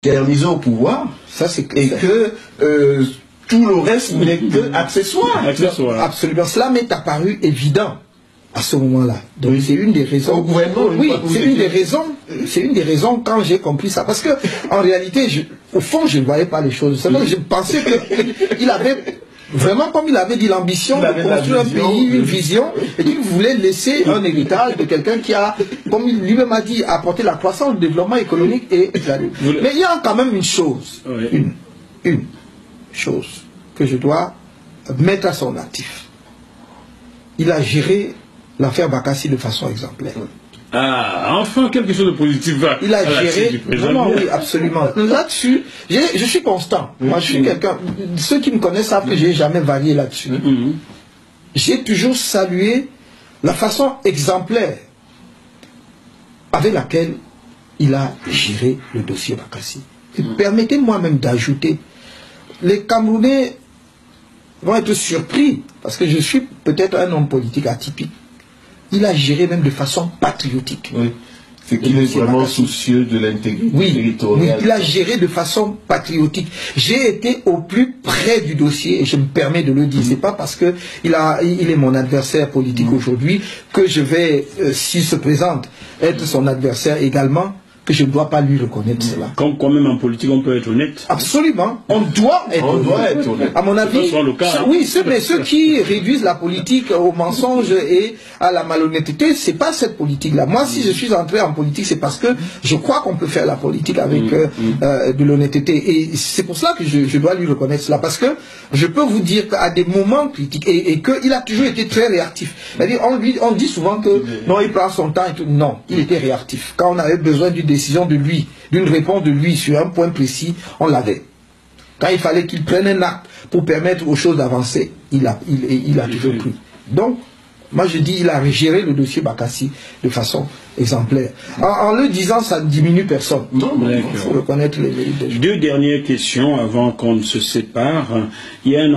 éternisé au pouvoir, ça c'est et que tout le reste n'est que accessoire. Absolument. Cela m'est apparu évident à ce moment-là. Donc c'est une des raisons. Oui, c'est une des raisons. C'est une des raisons quand j'ai compris ça. Parce que en réalité, au fond, je ne voyais pas les choses. Je pensais qu'il avait vraiment, comme il avait dit, l'ambition de construire un pays, une vision, et qu'il voulait laisser un héritage de quelqu'un qui a, comme lui-même a dit, apporté la croissance, le développement économique et mais il y a quand même une chose, une chose que je dois mettre à son actif. Il a géré l'affaire Bakassi de façon exemplaire. Ah, enfin quelque chose de positif va. Il a géré, vraiment, oui, absolument. Là-dessus, je suis constant. Moi, je suis quelqu'un, ceux qui me connaissent savent que je n'ai jamais varié là-dessus. J'ai toujours salué la façon exemplaire avec laquelle il a géré le dossier Bakassi. Permettez-moi même d'ajouter, les Camerounais vont être surpris, parce que je suis peut-être un homme politique atypique. Il a géré même de façon patriotique. Oui. C'est qu'il est vraiment soucieux de l'intégrité territoriale. Oui, il a géré de façon patriotique. J'ai été au plus près du dossier, et je me permets de le dire. C'est pas parce que il est mon adversaire politique aujourd'hui que je vais, s'il se présente, être son adversaire également, que je ne dois pas lui reconnaître cela. Quand même en politique, on peut être honnête. Absolument. On doit être honnête. À mon avis, oui, ceux qui réduisent la politique au mensonge et à la malhonnêteté, c'est pas cette politique-là. Moi, si je suis entré en politique, c'est parce que je crois qu'on peut faire la politique avec de l'honnêteté. Et c'est pour cela que je dois lui reconnaître cela. Parce que je peux vous dire qu'à des moments critiques, et qu'il a toujours été très réactif. C'est-à-dire, on dit souvent que non, il prend son temps et tout. Non, il était réactif. Quand on avait besoin d'une décision de lui, d'une réponse de lui sur un point précis, on l'avait. Quand il fallait qu'il prenne un acte pour permettre aux choses d'avancer, il a toujours pris. Donc, moi je dis, il a géré le dossier Bakassi de façon exemplaire. En le disant, ça ne diminue personne. Il faut reconnaître les mérites des gens. Deux dernières questions avant qu'on ne se sépare. Il y a un